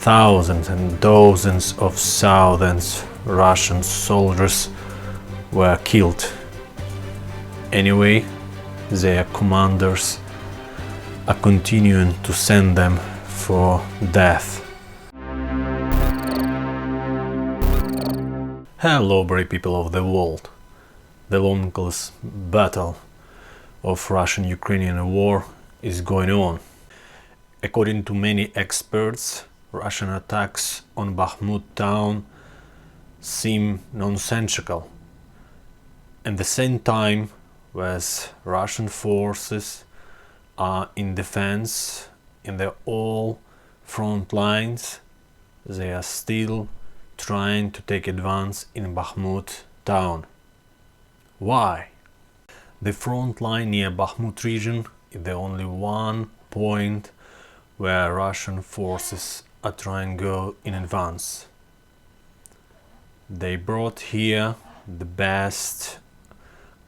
thousands and dozens of thousands Russian soldiers were killed. Anyway, their commanders are continuing to send them for death. Hello, brave people of the world. The longest battle of Russian-Ukrainian war is going on. According to many experts, Russian attacks on Bakhmut town seem nonsensical. At the same time, as Russian forces are in defense in their all front lines, they are still trying to take advance in Bakhmut town. Why? The front line near Bakhmut region is the only one point where Russian forces are trying to go in advance. They brought here the best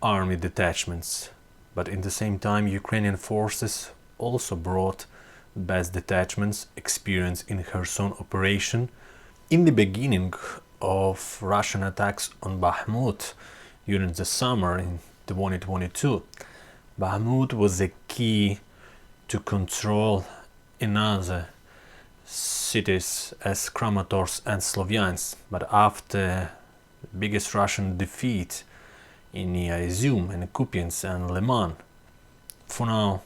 army detachments, but in the same time Ukrainian forces also brought the best detachments experienced in Kherson operation. In the beginning of Russian attacks on Bakhmut during the summer in 2022, Bakhmut was the key to control another cities as Kramatorsk and Slovyansk, but after the biggest Russian defeat in Izium and Kupiansk and Liman, for now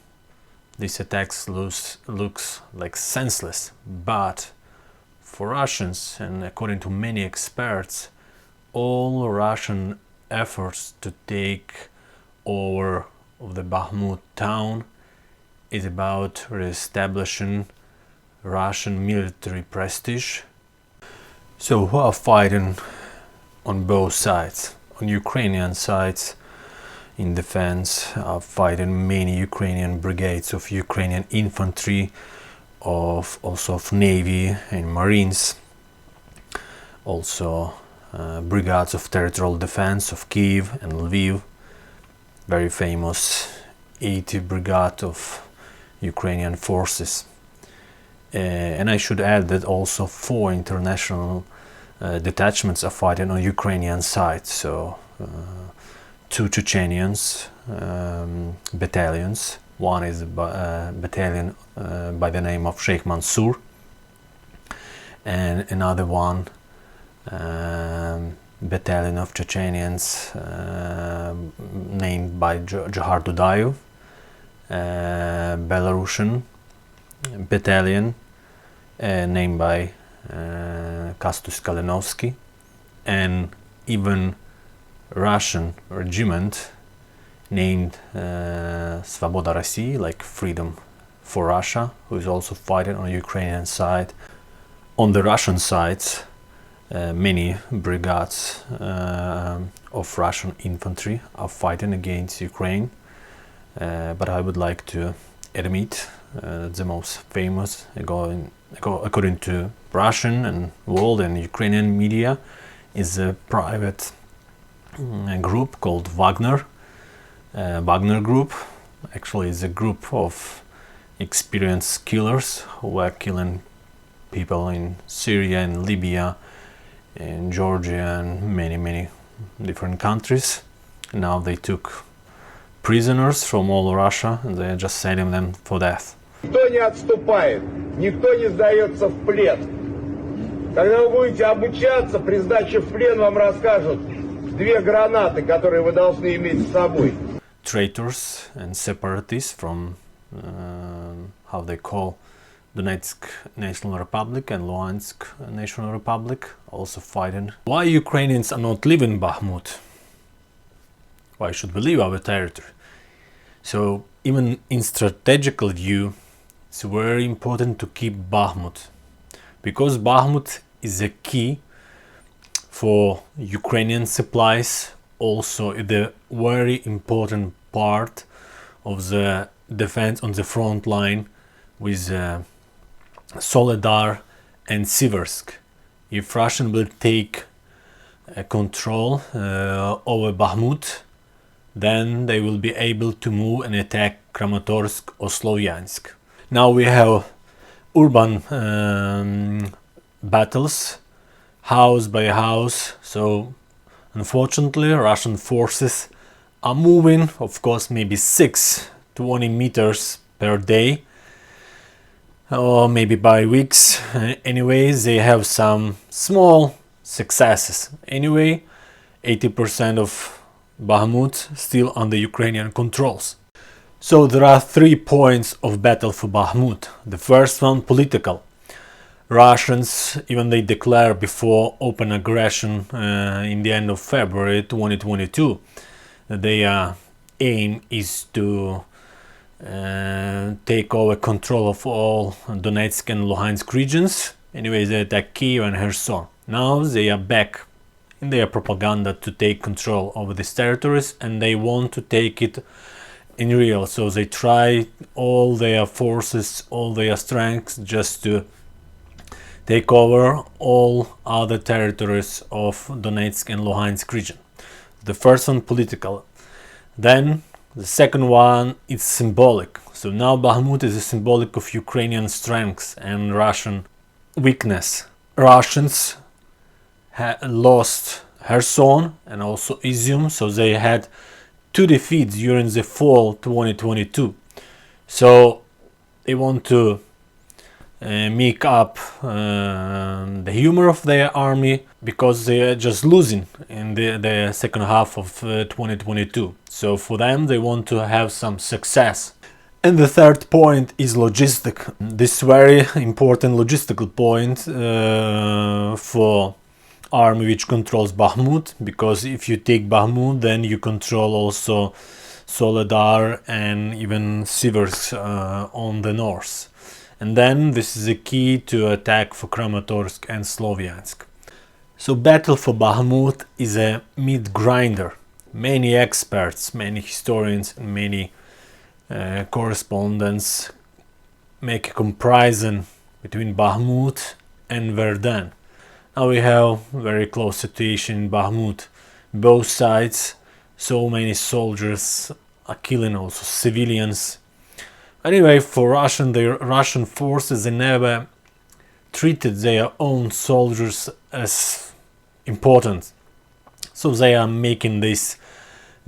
these attacks looks like senseless, but for Russians, and according to many experts, all Russian efforts to take over of the Bakhmut town is about re-establishing Russian military prestige. So who are fighting on both sides? On Ukrainian sides, in defense, are fighting many Ukrainian brigades of Ukrainian infantry, also of Navy and Marines, also brigades of territorial defense of Kiev and Lviv, very famous 80 Brigade of Ukrainian forces. And I should add that also 4 international detachments are fighting on Ukrainian side, so 2 Chechenians battalions. One is a battalion by the name of Sheikh Mansour, and another one battalion of Chechenians named by Johar Dudayev, Belarusian battalion named by Kastus Kalinovsky, and even Russian regiment named Svoboda России, like Freedom for Russia, who is also fighting on the Ukrainian side. On the Russian side, many brigades of Russian infantry are fighting against Ukraine, but I would like to admit the most famous, according to Russian and world and Ukrainian media, is a private group called Wagner Group. Actually, it's a group of experienced killers who were killing people in Syria and Libya, in Georgia and many different countries. Now they took prisoners from all Russia and they are just sending them for death. Никто не отступает, никто не сдается в плен. Когда вы будете обучаться, при сдаче в плен вам расскажут 2 гранаты, которые вы должны иметь с собой. Traitors and separatists from how they call Donetsk National Republic and Luhansk National Republic also fighting. Why Ukrainians are not leaving Bakhmut? Why should we leave our territory? So even in strategical view, it's very important to keep Bakhmut, because Bakhmut is a key for Ukrainian supplies, also the very important part of the defense on the front line with Soledar and Siversk. If Russian will take control over Bakhmut, then they will be able to move and attack Kramatorsk or Slovyansk. Now we have urban battles, house by house. So unfortunately, Russian forces are moving, of course, maybe 20 meters per day, or maybe by weeks. Anyways, they have some small successes. Anyway, 80% of Bakhmut still under Ukrainian controls. So there are 3 points of battle for Bakhmut. The first one, political. Russians, even they declare before open aggression in the end of February 2022, that their aim is to take over control of all Donetsk and Luhansk regions. Anyway, they attack Kiev and Kherson. Now they are back in their propaganda to take control over these territories, and they want to take it in real. So they try all their forces, all their strengths, just to take over all other territories of Donetsk and Luhansk region. The first one, political. Then the second one is symbolic. So now Bakhmut is a symbolic of Ukrainian strength and Russian weakness. Russians lost Kherson and also Izium, so they had 2 defeats during the fall 2022. So they want to make up the humor of their army, because they are just losing in the second half of 2022. So for them, they want to have some success. And the third point is logistic. This very important logistical point for army which controls Bakhmut, because if you take Bakhmut, then you control also Soledar and even Siversk on the north. And then this is a key to attack for Kramatorsk and Sloviansk. So battle for Bakhmut is a meat grinder. Many experts, many historians, and many correspondents make a comparison between Bakhmut and Verdun. Now we have very close situation in Bakhmut. Both sides, so many soldiers are killing also civilians. Anyway, for the Russian forces, they never treated their own soldiers as important. So they are making these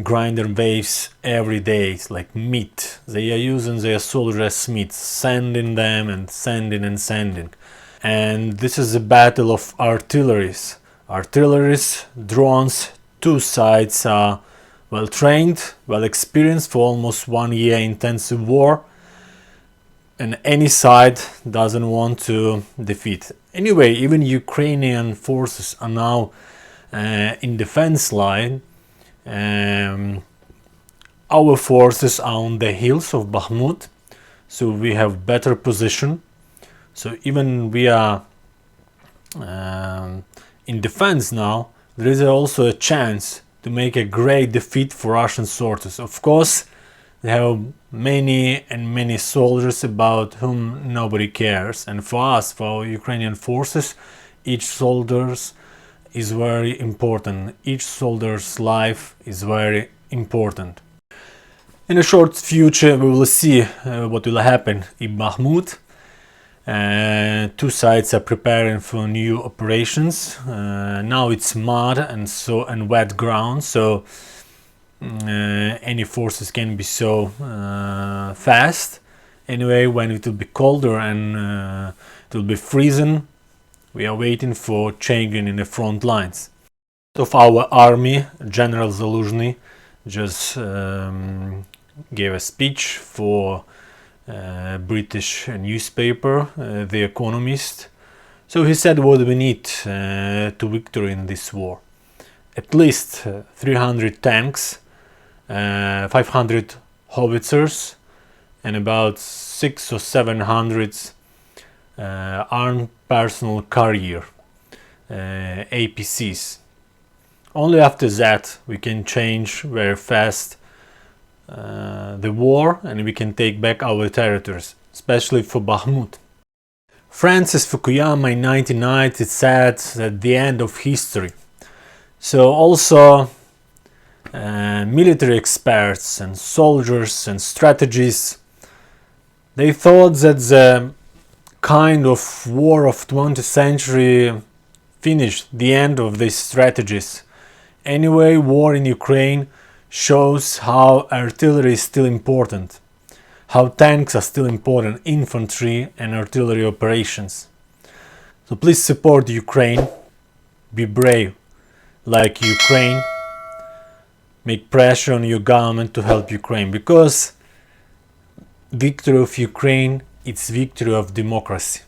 grinder waves every day. It's like meat. They are using their soldiers as meat, sending them and sending and sending. And this is a battle of artilleries. Artilleries, drones, 2 sides are well trained, well experienced for almost 1 year intensive war. And any side doesn't want to defeat. Anyway, even Ukrainian forces are now in defense line. Our forces are on the hills of Bakhmut, so we have better position. So even we are in defense now, there is also a chance to make a great defeat for Russian soldiers. Of course, they have many soldiers about whom nobody cares. And for us, for Ukrainian forces, each soldier is very important. Each soldier's life is very important. In a short future, we will see what will happen in Bakhmut. 2 sides are preparing for new operations. Now it's mud and wet ground, so any forces can be so fast. Anyway, when it will be colder and it will be freezing, we are waiting for changing in the front lines. Of our army, General Zaluzhny just gave a speech for British newspaper, The Economist. So he said what we need to victory in this war. At least 300 tanks, 500 howitzers, and about 600 or 700 armed personnel carrier, APCs. Only after that we can change very fast the war, and we can take back our territories, especially for Bakhmut. Francis Fukuyama in 1990 said at the end of history. So also military experts and soldiers and strategists, they thought that the kind of war of 20th century finished, the end of these strategies. Anyway, war in Ukraine shows how artillery is still important, how tanks are still important, infantry and artillery operations. So please support Ukraine, be brave like Ukraine, make pressure on your government to help Ukraine, because victory of Ukraine, it's victory of democracy.